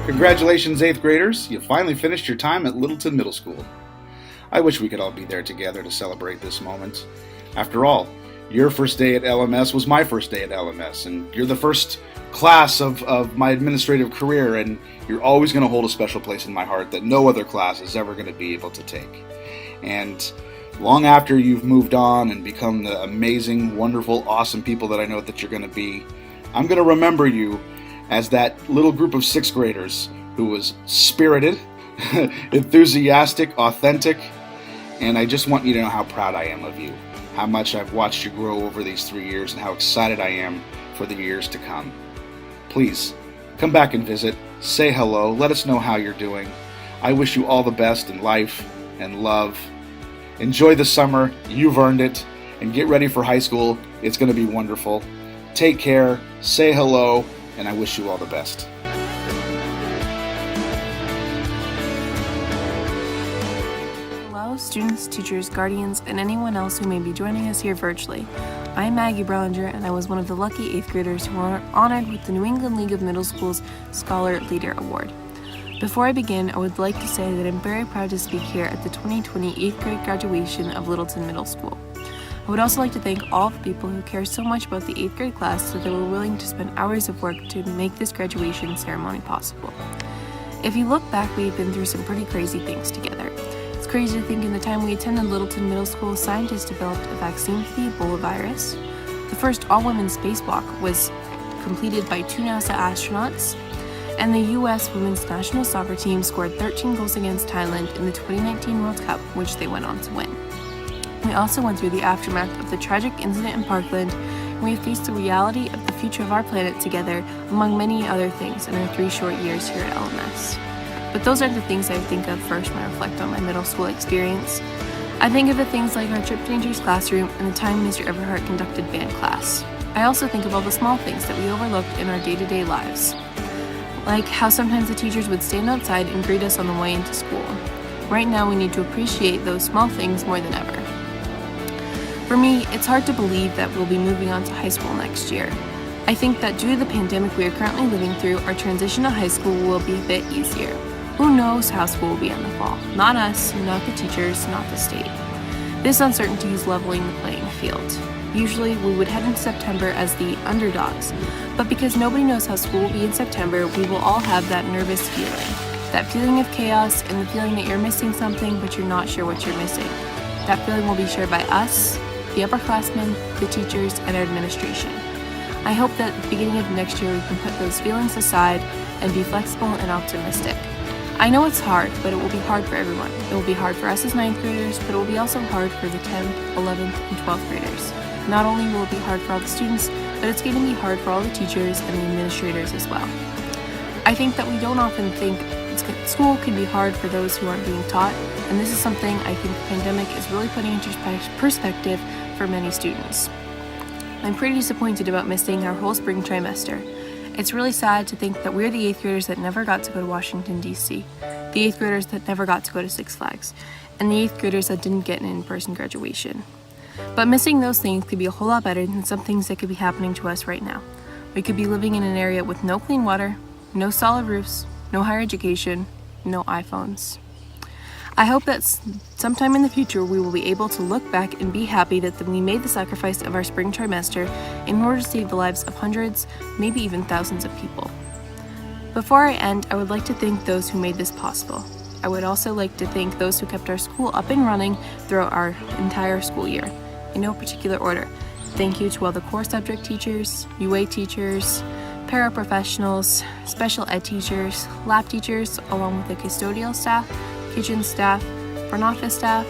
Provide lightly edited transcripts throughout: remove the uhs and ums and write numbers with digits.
Congratulations, 8th graders. You finally finished your time at Littleton Middle School. I wish we could all be there together to celebrate this moment. After all, your first day at LMS was my first day at LMS, and you're the first class of my administrative career, and you're always going to hold a special place in my heart that no other class is ever going to be able to take. And long after you've moved on and become the amazing, wonderful, awesome people that I know that you're going to be, I'm going to remember you as that little group of 6th graders who was spirited, enthusiastic, authentic, and I just want you to know how proud I am of you, how much I've watched you grow over these 3 years, and how excited I am for the years to come. Please, come back and visit, say hello, let us know how you're doing. I wish you all the best in life and love. Enjoy the summer, you've earned it, and get ready for high school. It's going to be wonderful. Take care, say hello, and I wish you all the best. Hello, students, teachers, guardians, and anyone else who may be joining us here virtually. I'm Maggie Brellinger, and I was one of the lucky 8th graders who were honored with the New England League of Middle Schools Scholar Leader Award. Before I begin, I would like to say that I'm very proud to speak here at the 2020 8th grade graduation of Littleton Middle School. I would also like to thank all the people who care so much about the 8th grade class that they were willing to spend hours of work to make this graduation ceremony possible. If you look back, we've been through some pretty crazy things together. It's crazy to think in the time we attended Littleton Middle School, scientists developed a vaccine for the Ebola virus. The first all-women spacewalk was completed by 2 NASA astronauts, and the U.S. women's national soccer team scored 13 goals against Thailand in the 2019 World Cup, which they went on to win. We also went through the aftermath of the tragic incident in Parkland, and we have faced the reality of the future of our planet together, among many other things, in our 3 short years here at LMS. But those aren't the things I think of first when I reflect on my middle school experience. I think of the things like our trip to Dangerous Classroom and the time Mr. Everhart conducted band class. I also think of all the small things that we overlooked in our day-to-day lives, like how sometimes the teachers would stand outside and greet us on the way into school. Right now, we need to appreciate those small things more than ever. For me, it's hard to believe that we'll be moving on to high school next year. I think that due to the pandemic we are currently living through, our transition to high school will be a bit easier. Who knows how school will be in the fall? Not us, not the teachers, not the state. This uncertainty is leveling the playing field. Usually, we would head into September as the underdogs, but because nobody knows how school will be in September, we will all have that nervous feeling. That feeling of chaos and the feeling that you're missing something, but you're not sure what you're missing. That feeling will be shared by us, the upperclassmen, the teachers, and our administration. I hope that at the beginning of next year we can put those feelings aside and be flexible and optimistic. I know it's hard, but it will be hard for everyone. It will be hard for us as 9th graders, but it will be also hard for the 10th, 11th, and 12th graders. Not only will it be hard for all the students, but it's going to be hard for all the teachers and the administrators as well. I think that we don't often think school can be hard for those who aren't being taught, and this is something I think the pandemic is really putting into perspective for many students. I'm pretty disappointed about missing our whole spring trimester. It's really sad to think that we're the 8th graders that never got to go to Washington, D.C., the 8th graders that never got to go to Six Flags, and the 8th graders that didn't get an in-person graduation. But missing those things could be a whole lot better than some things that could be happening to us right now. We could be living in an area with no clean water, no solid roofs, no higher education, no iPhones. I hope that sometime in the future we will be able to look back and be happy that we made the sacrifice of our spring trimester in order to save the lives of hundreds, maybe even thousands of people. Before I end, I would like to thank those who made this possible. I would also like to thank those who kept our school up and running throughout our entire school year. In no particular order, thank you to all the core subject teachers, UA teachers, paraprofessionals, special ed teachers, lab teachers, along with the custodial staff, kitchen staff, front office staff,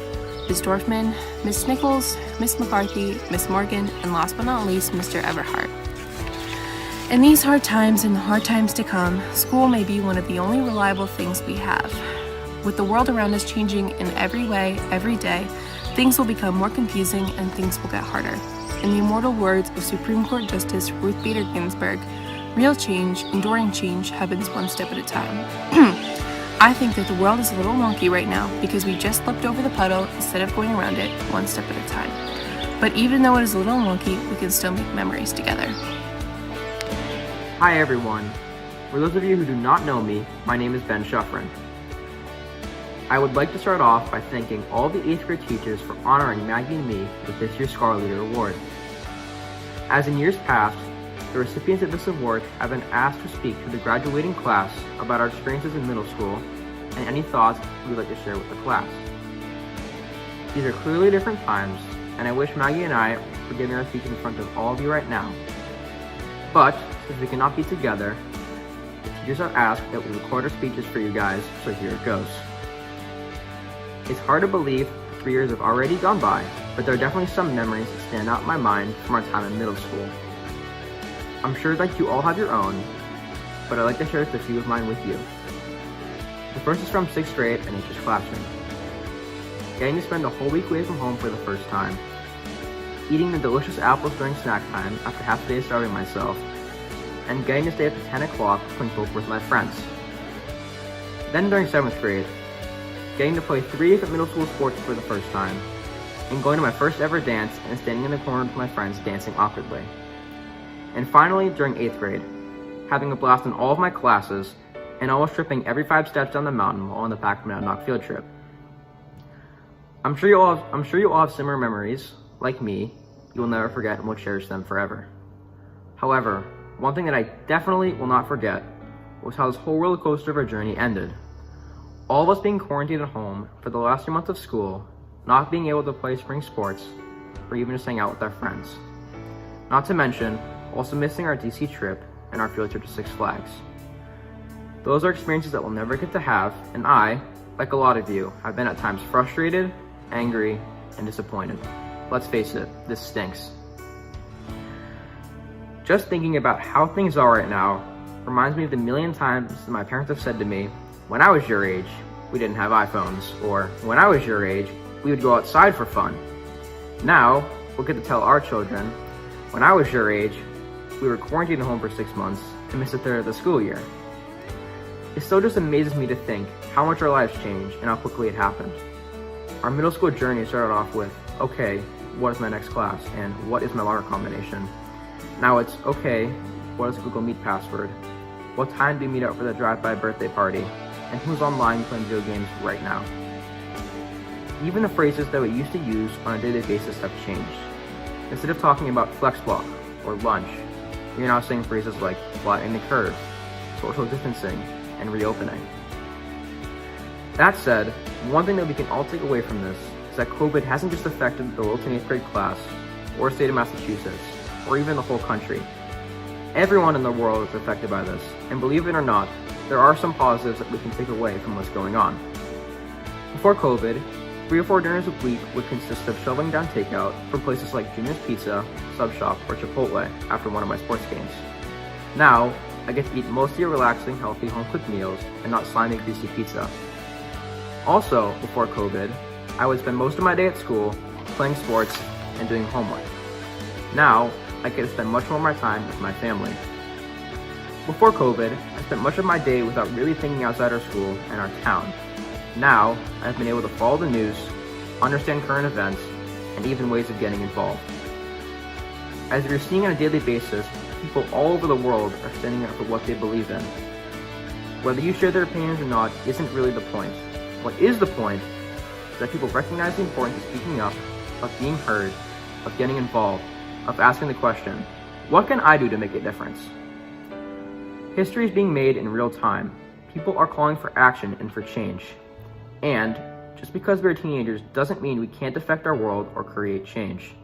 Ms. Dorfman, Ms. Nichols, Ms. McCarthy, Ms. Morgan, and last but not least, Mr. Everhart. In these hard times and the hard times to come, school may be one of the only reliable things we have. With the world around us changing in every way, every day, things will become more confusing and things will get harder. In the immortal words of Supreme Court Justice Ruth Bader Ginsburg, real change, enduring change, happens one step at a time. I think that the world is a little wonky right now because we just leapt over the puddle instead of going around it one step at a time. But even though it is a little wonky, we can still make memories together. Hi everyone. For those of you who do not know me, my name is Ben Shuffrin. I would like to start off by thanking all the 8th grade teachers for honoring Maggie and me with this year's Scholar Leader Award. As in years past, the recipients of this award have been asked to speak to the graduating class about our experiences in middle school and any thoughts we would like to share with the class. These are clearly different times, and I wish Maggie and I were giving our speech in front of all of you right now. But, since we cannot be together, the teachers are asked that we record our speeches for you guys, so here it goes. It's hard to believe 3 years have already gone by, but there are definitely some memories that stand out in my mind from our time in middle school. I'm sure that you all have your own, but I'd like to share just a few of mine with you. The first is from 6th grade and H's classroom. Getting to spend a whole week away from home for the first time, eating the delicious apples during snack time after half a day starving myself, and getting to stay up to 10 o'clock playing poker with my friends. Then during 7th grade, getting to play 3 different middle school sports for the first time, and going to my first ever dance and standing in the corner with my friends dancing awkwardly. And finally, during 8th grade, having a blast in all of my classes and almost tripping every 5 steps down the mountain while on the back of my knock field trip. I'm sure you all have similar memories, like me. You will never forget and will cherish them forever. However, one thing that I definitely will not forget was how this whole roller coaster of our journey ended. All of us being quarantined at home for the last 2 months of school, not being able to play spring sports, or even just hang out with our friends. Not to mention, also missing our DC trip and our field trip to Six Flags. Those are experiences that we'll never get to have, and I, like a lot of you, have been at times frustrated, angry, and disappointed. Let's face it, this stinks. Just thinking about how things are right now reminds me of the million times that my parents have said to me, when I was your age, we didn't have iPhones, or when I was your age, we would go outside for fun. Now, we'll get to tell our children, when I was your age, we were quarantined at home for 6 months and missed a third of the school year. It still just amazes me to think how much our lives changed and how quickly it happened. Our middle school journey started off with, okay, what is my next class and what is my locker combination? Now it's, okay, what is the Google Meet password? What time do we meet up for the drive-by birthday party? And who's online playing video games right now? Even the phrases that we used to use on a daily basis have changed. Instead of talking about flex block or lunch, we are now saying phrases like flattening the curve, social distancing, and reopening. That said, one thing that we can all take away from this is that COVID hasn't just affected the Littleton 8th grade class, or state of Massachusetts, or even the whole country. Everyone in the world is affected by this, and believe it or not, there are some positives that we can take away from what's going on. Before COVID, 3 or 4 dinners a week would consist of shoveling down takeout from places like Junior's Pizza, Sub Shop, or Chipotle after one of my sports games. Now, I get to eat mostly relaxing, healthy, home-cooked meals and not slimy, greasy pizza. Also, before COVID, I would spend most of my day at school, playing sports, and doing homework. Now, I get to spend much more of my time with my family. Before COVID, I spent much of my day without really thinking outside our school and our town. Now, I've been able to follow the news, understand current events, and even ways of getting involved. As we're seeing on a daily basis, people all over the world are standing up for what they believe in. Whether you share their opinions or not isn't really the point. What is the point is that people recognize the importance of speaking up, of being heard, of getting involved, of asking the question, what can I do to make a difference? History is being made in real time. People are calling for action and for change. And just because we're teenagers doesn't mean we can't affect our world or create change.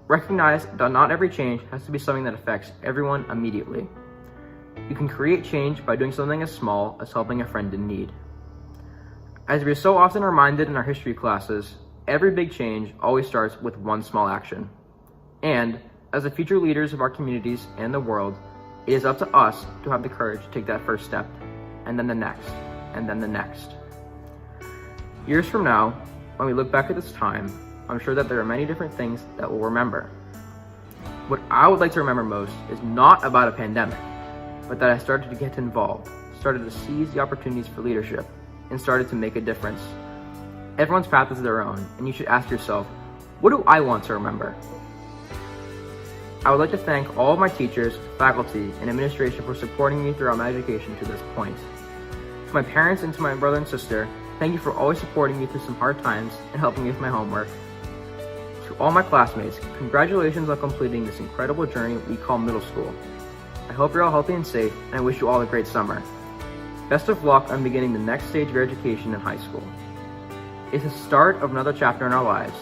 Recognize that not every change has to be something that affects everyone immediately. You can create change by doing something as small as helping a friend in need. As we are so often reminded in our history classes, every big change always starts with one small action. And as the future leaders of our communities and the world, it is up to us to have the courage to take that first step, and then the next, and then the next. Years from now, when we look back at this time, I'm sure that there are many different things that we'll remember. What I would like to remember most is not about a pandemic, but that I started to get involved, started to seize the opportunities for leadership, and started to make a difference. Everyone's path is their own, and you should ask yourself, what do I want to remember? I would like to thank all of my teachers, faculty, and administration for supporting me throughout my education to this point. To my parents and to my brother and sister, thank you for always supporting me through some hard times and helping me with my homework. To all my classmates, congratulations on completing this incredible journey we call middle school. I hope you're all healthy and safe, and I wish you all a great summer. Best of luck on beginning the next stage of your education in high school. It's the start of another chapter in our lives,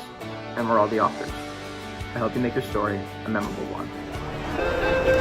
and we're all the authors. I hope you make your story a memorable one.